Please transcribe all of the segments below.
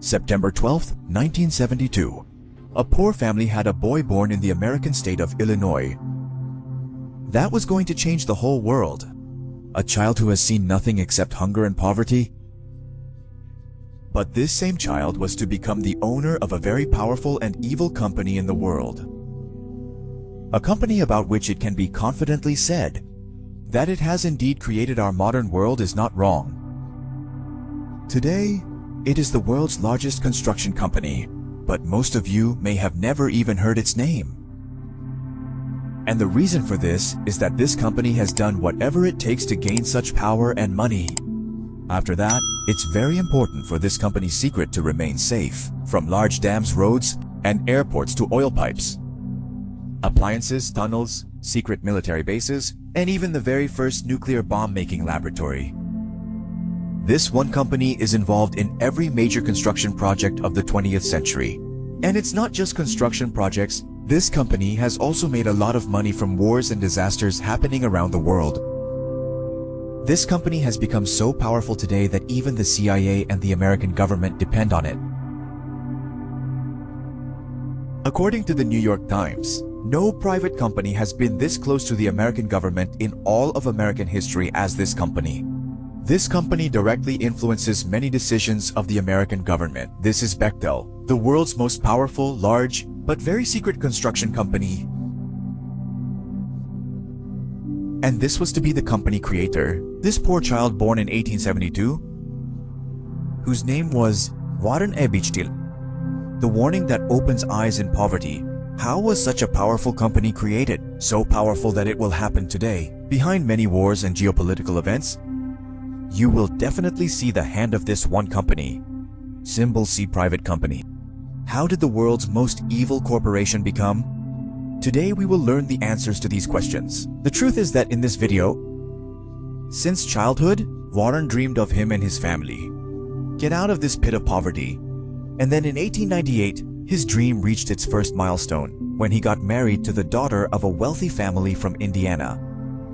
September 12, 1972. A poor family had a boy born in the American state of Illinois. That was going to change the whole world. A child who has seen nothing except hunger and poverty. But this same child was to become the owner of a very powerful and evil company in the world. A company about which it can be confidently said that it has indeed created our modern world is not wrong. Today, it is the world's largest construction company, but most of you may have never even heard its name. And the reason for this is that this company has done whatever it takes to gain such power and money. After that, it's very important for this company's secret to remain safe, from large dams, roads, and airports to oil pipes, appliances, tunnels, secret military bases, and even the very first nuclear bomb-making laboratory. This one company is involved in every major construction project of the 20th century. And it's not just construction projects. This company has also made a lot of money from wars and disasters happening around the world. This company has become so powerful today that even the CIA and the American government depend on it. According to the New York Times, no private company has been this close to the American government in all of American history as this company. This company directly influences many decisions of the American government. This is Bechtel, the world's most powerful, large, but very secret construction company. And this was to be the company creator, this poor child born in 1872, whose name was Bechtel. The warning that opens eyes in poverty. How was such a powerful company created? So powerful that it will happen today. Behind many wars and geopolitical events, you will definitely see the hand of this one company. Symbol C, private company. How did the world's most evil corporation become? Today we will learn the answers to these questions. The truth is that in this video, since childhood, Warren dreamed of him and his family. Get out of this pit of poverty. And then in 1898, his dream reached its first milestone when he got married to the daughter of a wealthy family from Indiana.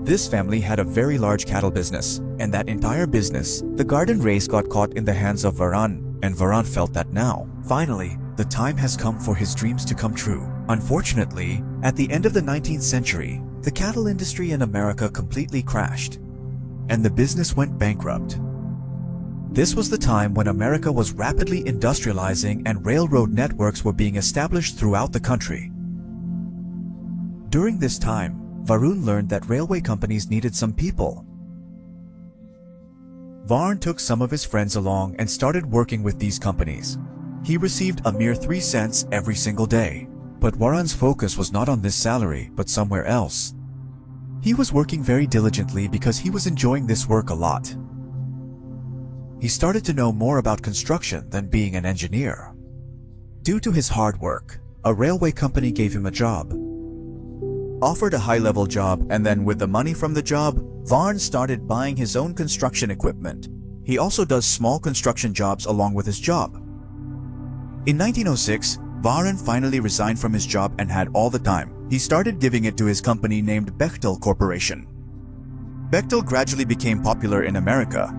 This family had a very large cattle business, and that entire business, the garden race, got caught in the hands of Warren, and Warren felt that now, finally, the time has come for his dreams to come true. Unfortunately, at the end of the 19th century, the cattle industry in America completely crashed, and the business went bankrupt. This was the time when America was rapidly industrializing and railroad networks were being established throughout the country. During this time, Varun learned that railway companies needed some people. Varun took some of his friends along and started working with these companies. He received a mere 3 cents every single day. But Warren's focus was not on this salary, but somewhere else. He was working very diligently because he was enjoying this work a lot. He started to know more about construction than being an engineer. Due to his hard work, a railway company gave him a job, offered a high-level job, and then with the money from the job, Varun started buying his own construction equipment. He also does small construction jobs along with his job. In 1906, Varun finally resigned from his job and had all the time. He started giving it to his company named Bechtel Corporation. Bechtel gradually became popular in America.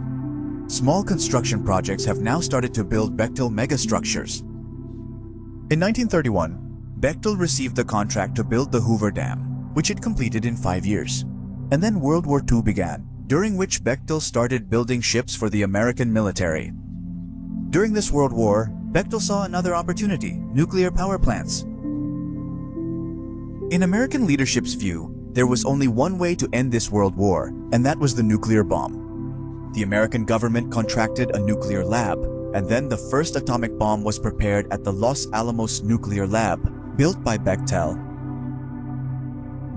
Small construction projects have now started to build Bechtel megastructures. In 1931, Bechtel received the contract to build the Hoover Dam, which it completed in 5 years. And then World War II began, during which Bechtel started building ships for the American military. During this World War, Bechtel saw another opportunity: nuclear power plants. In American leadership's view, there was only one way to end this world war, and that was the nuclear bomb. The American government contracted a nuclear lab, and then the first atomic bomb was prepared at the Los Alamos Nuclear Lab, built by Bechtel.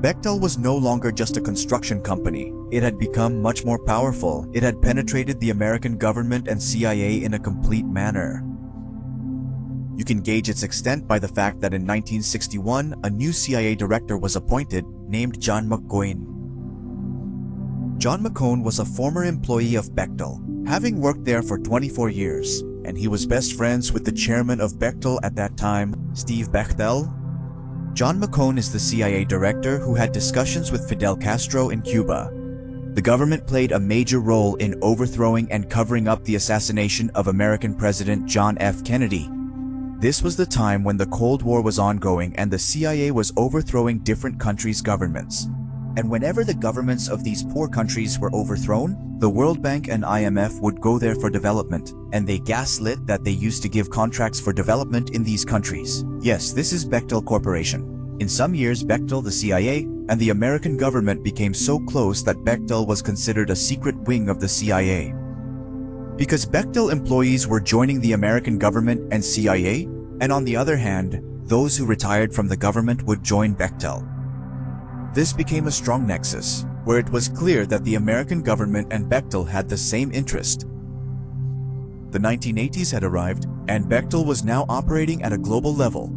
Bechtel was no longer just a construction company. It had become much more powerful. It had penetrated the American government and CIA in a complete manner. You can gauge its extent by the fact that in 1961, a new CIA director was appointed, named John McCone. John McCone was a former employee of Bechtel, having worked there for 24 years, and he was best friends with the chairman of Bechtel at that time, Steve Bechtel. John McCone is the CIA director who had discussions with Fidel Castro in Cuba. The government played a major role in overthrowing and covering up the assassination of American President John F. Kennedy. This was the time when the Cold War was ongoing and the CIA was overthrowing different countries' governments. And whenever the governments of these poor countries were overthrown, the World Bank and IMF would go there for development, and they gaslit that they used to give contracts for development in these countries. Yes, this is Bechtel Corporation. In some years, Bechtel, the CIA, and the American government became so close that Bechtel was considered a secret wing of the CIA. Because Bechtel employees were joining the American government and CIA, and on the other hand, those who retired from the government would join Bechtel. This became a strong nexus, where it was clear that the American government and Bechtel had the same interest. The 1980s had arrived, and Bechtel was now operating at a global level.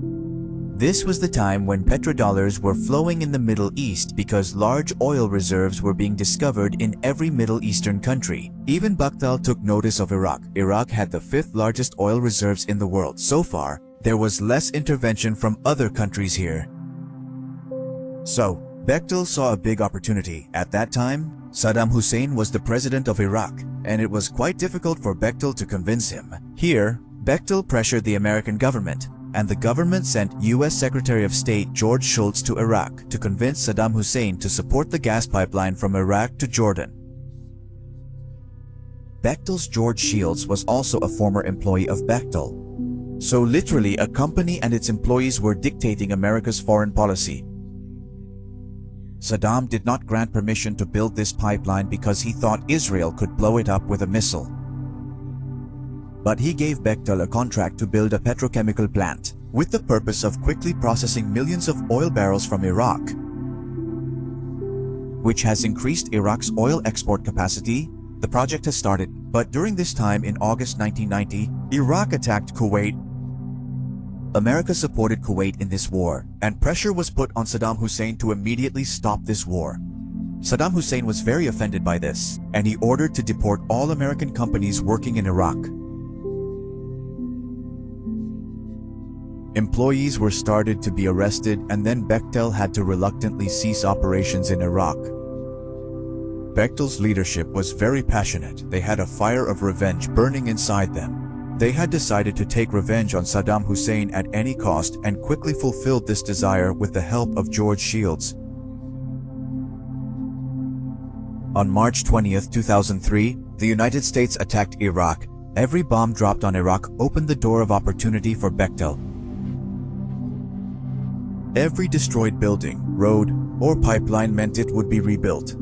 This was the time when petrodollars were flowing in the Middle East because large oil reserves were being discovered in every Middle Eastern country. Even Bechtel took notice of Iraq. Iraq had the 5th largest oil reserves in the world. So far, there was less intervention from other countries here. So, Bechtel saw a big opportunity. At that time, Saddam Hussein was the president of Iraq, and it was quite difficult for Bechtel to convince him. Here, Bechtel pressured the American government, and the government sent U.S. Secretary of State George Shultz to Iraq to convince Saddam Hussein to support the gas pipeline from Iraq to Jordan. Bechtel's George Shultz was also a former employee of Bechtel. So literally, a company and its employees were dictating America's foreign policy. Saddam did not grant permission to build this pipeline because he thought Israel could blow it up with a missile. But he gave Bechtel a contract to build a petrochemical plant, with the purpose of quickly processing millions of oil barrels from Iraq, which has increased Iraq's oil export capacity. The project has started, but during this time in August 1990, Iraq attacked Kuwait. America supported Kuwait in this war, and pressure was put on Saddam Hussein to immediately stop this war. Saddam Hussein was very offended by this, and he ordered to deport all American companies working in Iraq. Employees were started to be arrested, and then Bechtel had to reluctantly cease operations in Iraq. Bechtel's leadership was very passionate. They had a fire of revenge burning inside them. They had decided to take revenge on Saddam Hussein at any cost and quickly fulfilled this desire with the help of George Shultz. On March 20, 2003, the United States attacked Iraq. Every bomb dropped on Iraq opened the door of opportunity for Bechtel. Every destroyed building, road, or pipeline meant it would be rebuilt.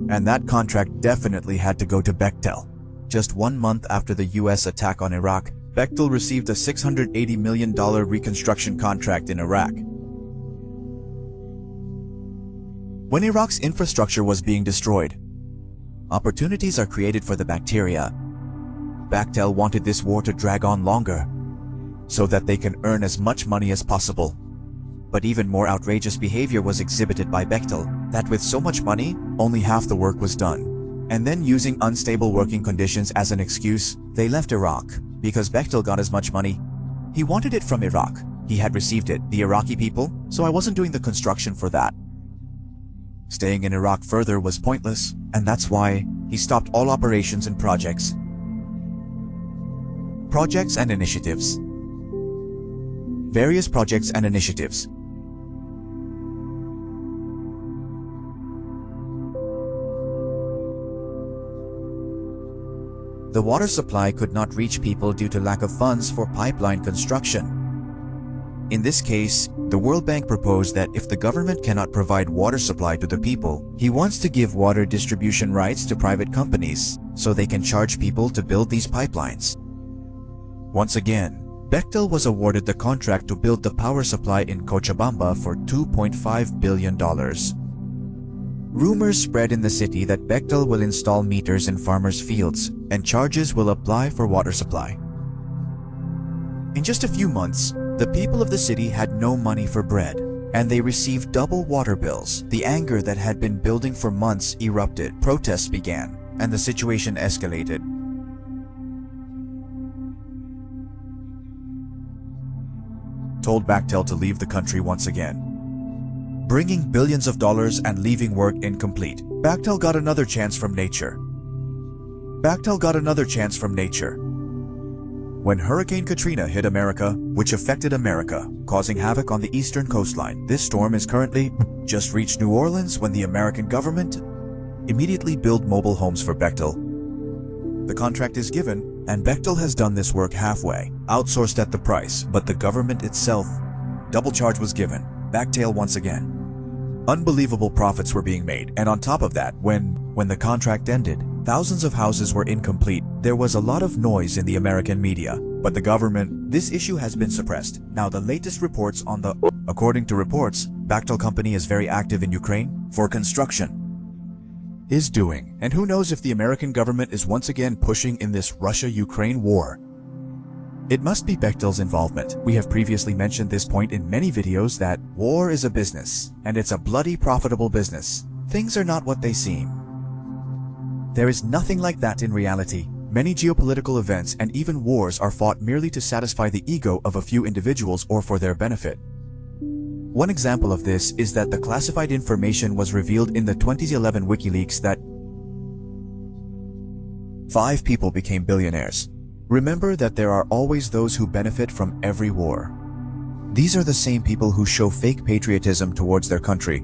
And that contract definitely had to go to Bechtel. Just 1 month after the US attack on Iraq, Bechtel received a $680 million reconstruction contract in Iraq. When Iraq's infrastructure was being destroyed, opportunities are created for the bacteria. Bechtel wanted this war to drag on longer, so that they can earn as much money as possible. But even more outrageous behavior was exhibited by Bechtel, that with so much money, only half the work was done. And then using unstable working conditions as an excuse, they left Iraq, because Bechtel got as much money. He wanted it from Iraq. He had received it, the Iraqi people, so I wasn't doing the construction for that. Staying in Iraq further was pointless, and that's why he stopped all operations and projects. Projects and initiatives. Various projects and initiatives. The water supply could not reach people due to lack of funds for pipeline construction. In this case, the World Bank proposed that if the government cannot provide water supply to the people, he wants to give water distribution rights to private companies, so they can charge people to build these pipelines. Once again, Bechtel was awarded the contract to build the power supply in Cochabamba for $2.5 billion. Rumors spread in the city that Bechtel will install meters in farmers' fields, and charges will apply for water supply. In just a few months, the people of the city had no money for bread, and they received double water bills. The anger that had been building for months erupted. Protests began, and the situation escalated. Told Bechtel to leave the country once again, bringing billions of dollars and leaving work incomplete. Bechtel got another chance from nature. Bechtel got another chance from nature. When Hurricane Katrina hit America, which affected America, causing havoc on the eastern coastline, this storm is currently just reached New Orleans when the American government immediately built mobile homes for Bechtel. The contract is given, and Bechtel has done this work halfway, outsourced at the price, but the government itself, double charge was given, Bechtel once again. Unbelievable profits were being made, and on top of that, when the contract ended, thousands of houses were incomplete. There was a lot of noise in the American media, but the government, this issue has been suppressed. Now the latest reports on the, according to reports, Bechtel company is very active in Ukraine for construction. Is doing, and who knows if the American government is once again pushing in this Russia-Ukraine war. It must be Bechtel's involvement. We have previously mentioned this point in many videos that war is a business, and it's a bloody profitable business. Things are not what they seem. There is nothing like that in reality. Many geopolitical events and even wars are fought merely to satisfy the ego of a few individuals or for their benefit. One example of this is that the classified information was revealed in the 2011 WikiLeaks that 5 people became billionaires. Remember that there are always those who benefit from every war. These are the same people who show fake patriotism towards their country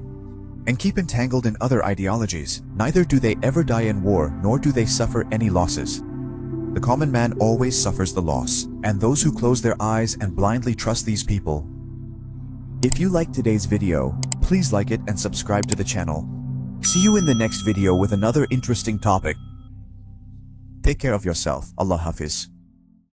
and keep entangled in other ideologies. Neither do they ever die in war, nor do they suffer any losses. The common man always suffers the loss, and those who close their eyes and blindly trust these people. If you liked today's video, please like it and subscribe to the channel. See you in the next video with another interesting topic. Take care of yourself. Allah Hafiz.